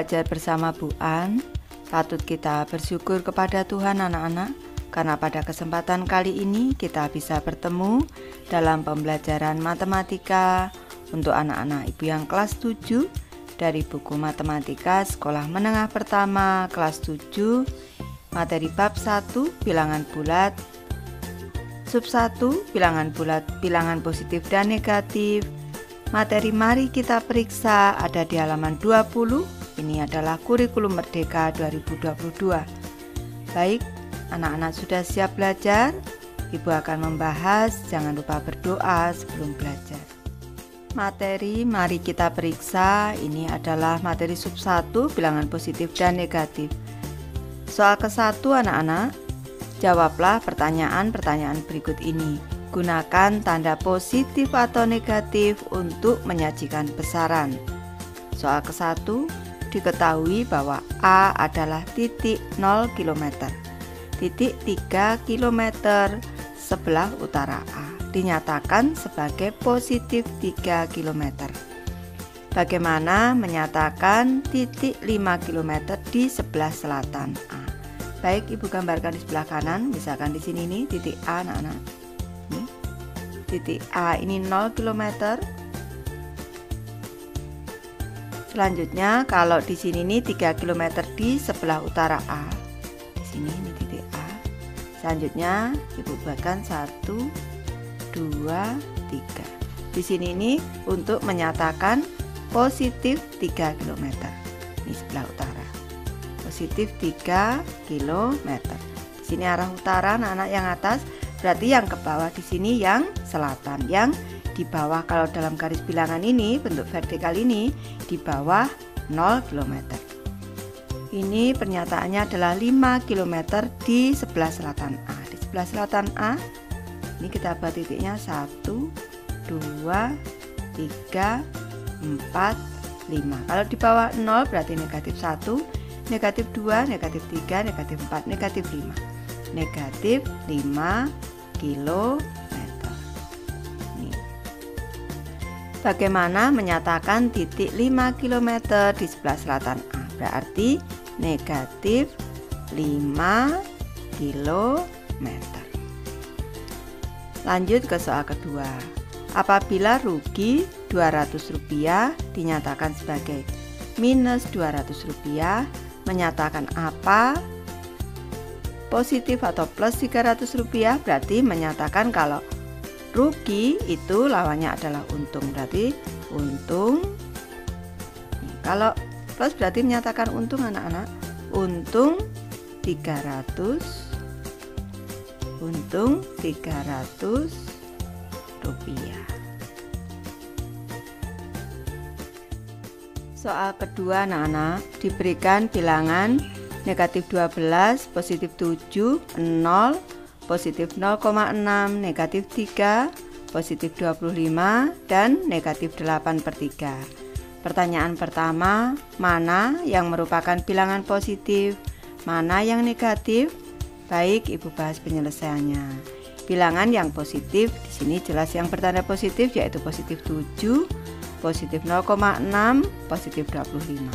belajar bersama Bu An. Patut kita bersyukur kepada Tuhan anak-anak, karena pada kesempatan kali ini kita bisa bertemu dalam pembelajaran matematika untuk anak-anak ibu yang kelas 7 dari buku Matematika Sekolah Menengah Pertama kelas 7, materi bab 1 bilangan bulat, sub 1 bilangan bulat, bilangan positif dan negatif. Materi mari kita periksa ada di halaman 20. Ini adalah kurikulum Merdeka 2022. Baik, anak-anak sudah siap belajar? Ibu akan membahas, jangan lupa berdoa sebelum belajar. Materi mari kita periksa ini adalah materi sub 1 bilangan positif dan negatif. Soal ke-1 anak-anak, jawablah pertanyaan-pertanyaan berikut ini. Gunakan tanda positif atau negatif untuk menyajikan besaran. Soal ke-1, diketahui bahwa A adalah titik 0 km. Titik 3 km sebelah utara A dinyatakan sebagai positif 3 km. Bagaimana menyatakan titik 5 km di sebelah selatan A? Baik, Ibu gambarkan di sebelah kanan, misalkan di sini nih titik A anak-anak. Titik A ini 0 km. Selanjutnya kalau di sini nih 3 km di sebelah utara A. Di sini ini titik A. Selanjutnya Ibu buatkan 1, 2, 3. Di sini ini untuk menyatakan positif 3 km. Ini sebelah utara. Positif 3 km. Di sini arah utara anak-anak yang atas. Berarti yang ke bawah di sini yang selatan, yang di bawah kalau dalam garis bilangan ini bentuk vertikal ini di bawah 0 km. Ini pernyataannya adalah 5 km di sebelah selatan A. Di sebelah selatan A ini kita buat titiknya 1, 2, 3, 4, 5. Kalau di bawah 0 berarti negatif 1, negatif 2, negatif 3, negatif 4, negatif 5. Negatif 5 km. Nih. Bagaimana menyatakan titik 5 km di sebelah selatan A? Berarti negatif 5 km. Lanjut ke soal kedua. Apabila rugi Rp200 dinyatakan sebagai minus Rp200, menyatakan apa? Positif atau plus Rp300 berarti menyatakan kalau rugi itu lawannya adalah untung, berarti untung. Kalau plus berarti menyatakan untung anak-anak, untung 300, untung Rp300. Soal kedua anak-anak, diberikan bilangan negatif 12, positif 7, 0, positif 0,6, negatif 3, positif 25, dan negatif 8/3. Pertanyaan pertama, mana yang merupakan bilangan positif, mana yang negatif? Baik, Ibu bahas penyelesaiannya. Bilangan yang positif, di sini jelas yang bertanda positif yaitu positif 7, positif 0,6, positif 25.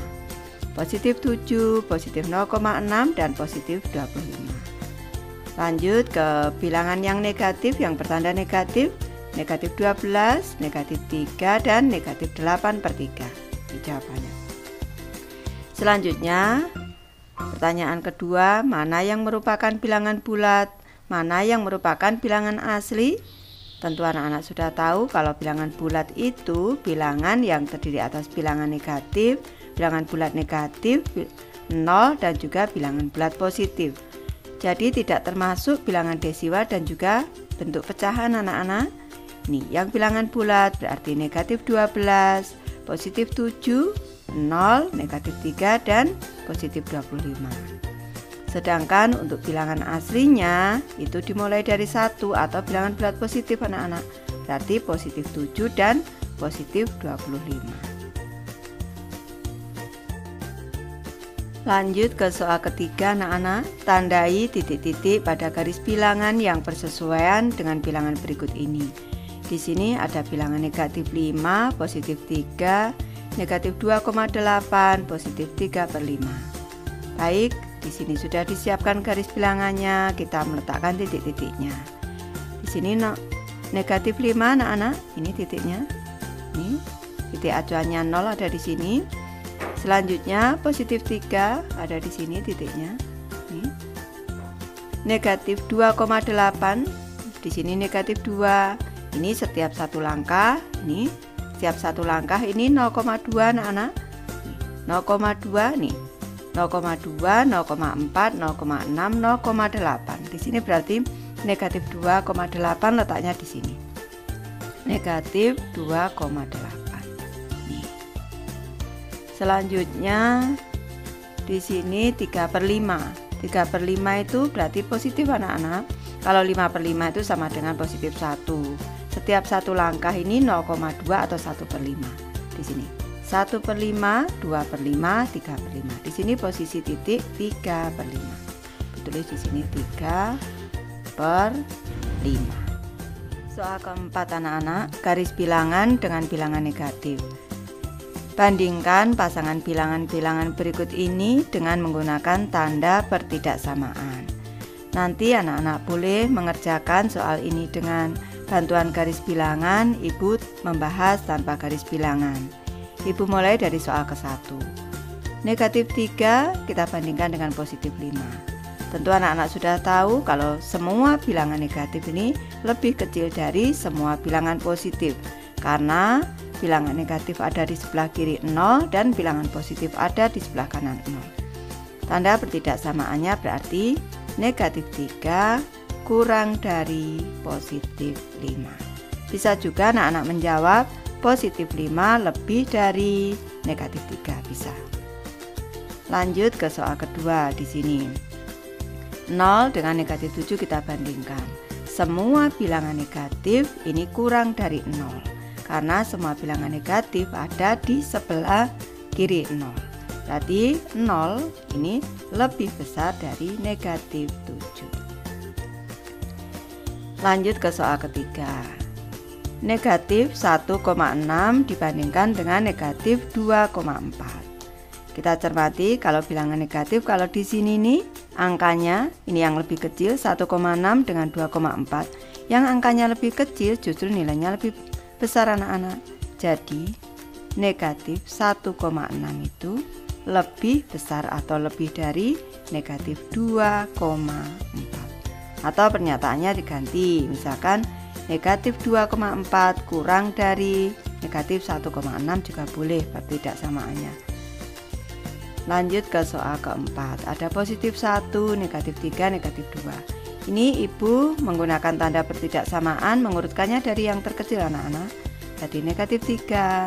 Positif 7, positif 0,6, dan positif 25. Lanjut ke bilangan yang negatif, yang bertanda negatif, negatif 12, negatif 3, dan negatif 8/3. Ini jawabannya. Selanjutnya, pertanyaan kedua, mana yang merupakan bilangan bulat, mana yang merupakan bilangan asli? Tentu anak-anak sudah tahu kalau bilangan bulat itu bilangan yang terdiri atas bilangan negatif, bilangan bulat negatif, 0, dan juga bilangan bulat positif. Jadi tidak termasuk bilangan desiwa dan juga bentuk pecahan anak-anak. Nih, yang bilangan bulat berarti negatif 12, positif 7, 0, negatif 3, dan positif 25. Sedangkan untuk bilangan aslinya itu dimulai dari 1 atau bilangan bulat positif anak-anak. Berarti positif 7 dan positif 25. Lanjut ke soal ketiga anak-anak, tandai titik-titik pada garis bilangan yang bersesuaian dengan bilangan berikut ini. Di sini ada bilangan negatif 5, positif 3, negatif 2,8, positif 3/5. Baik, di sini sudah disiapkan garis bilangannya, kita meletakkan titik-titiknya. Di sini negatif 5 anak-anak, ini titiknya. Ini titik acuannya 0 ada di sini. Selanjutnya positif 3 ada di sini titiknya. Ini. Negatif 2,8, di sini negatif 2. Ini setiap satu langkah, ini setiap satu langkah ini 0,2 anak-anak. 0,2 nih. 0,2, 0,4, 0,6, 0,8. Di sini berarti negatif 2,8 letaknya di sini. Negatif 2,8. Nih. Selanjutnya di sini 3/5. 3/5 itu berarti positif anak-anak. Kalau 5/5 itu sama dengan positif 1. Setiap satu langkah ini 0,2 atau 1/5. Di sini 1/5, 2/5, 3/5. Di sini posisi titik 3/5. Tulis di sini 3/5. Soal keempat anak-anak, garis bilangan dengan bilangan negatif. Bandingkan pasangan bilangan-bilangan berikut ini dengan menggunakan tanda pertidaksamaan. Nanti anak-anak boleh mengerjakan soal ini dengan bantuan garis bilangan. Ibu membahas tanpa garis bilangan. Ibu mulai dari soal ke-1. Negatif 3 kita bandingkan dengan positif 5. Tentu anak-anak sudah tahu kalau semua bilangan negatif ini lebih kecil dari semua bilangan positif, karena bilangan negatif ada di sebelah kiri 0 dan bilangan positif ada di sebelah kanan 0. Tanda pertidaksamaannya berarti negatif 3 kurang dari positif 5. Bisa juga anak-anak menjawab positif 5 lebih dari negatif 3, bisa. Lanjut ke soal kedua di sini. 0 dengan negatif 7 kita bandingkan. Semua bilangan negatif ini kurang dari 0. Karena semua bilangan negatif ada di sebelah kiri 0. Berarti 0 ini lebih besar dari negatif 7. Lanjut ke soal ketiga. Negatif 1,6 dibandingkan dengan negatif 2,4. Kita cermati kalau bilangan negatif, kalau di sini nih angkanya ini yang lebih kecil 1,6 dengan 2,4. Yang angkanya lebih kecil justru nilainya lebih besar anak-anak. Jadi negatif 1,6 itu lebih besar atau lebih dari negatif 2,4. Atau pernyataannya diganti, misalkan negatif 2,4 kurang dari negatif 1,6 juga boleh pertidaksamaannya. Lanjut ke soal keempat. Ada positif 1, negatif 3, negatif 2. Ini ibu menggunakan tanda pertidaksamaan, mengurutkannya dari yang terkecil anak-anak. Jadi negatif 3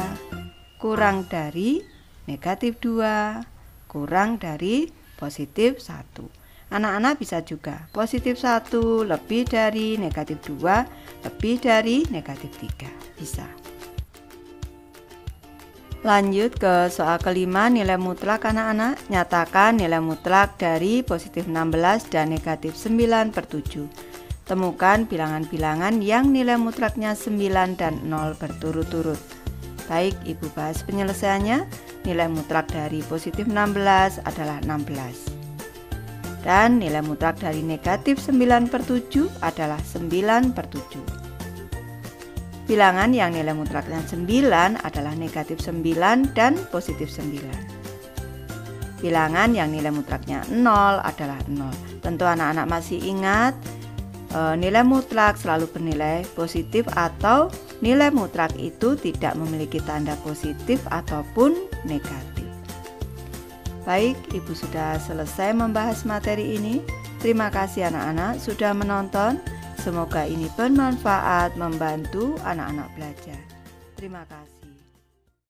kurang dari negatif 2 kurang dari positif 1. Anak-anak bisa juga positif 1 lebih dari negatif 2 lebih dari negatif 3. Bisa. Lanjut ke soal kelima, nilai mutlak anak-anak. Nyatakan nilai mutlak dari positif 16 dan negatif 9/7. Temukan bilangan-bilangan yang nilai mutlaknya 9 dan 0 berturut-turut. Baik, ibu bahas penyelesaiannya. Nilai mutlak dari positif 16 adalah 16. Dan nilai mutlak dari negatif 9/7 adalah 9/7. Bilangan yang nilai mutlaknya 9 adalah negatif 9 dan positif 9. Bilangan yang nilai mutlaknya 0 adalah 0. Tentu anak-anak masih ingat nilai mutlak selalu bernilai positif atau nilai mutlak itu tidak memiliki tanda positif ataupun negatif. Baik, ibu sudah selesai membahas materi ini. Terima kasih anak-anak sudah menonton. Semoga ini bermanfaat, membantu anak-anak belajar. Terima kasih.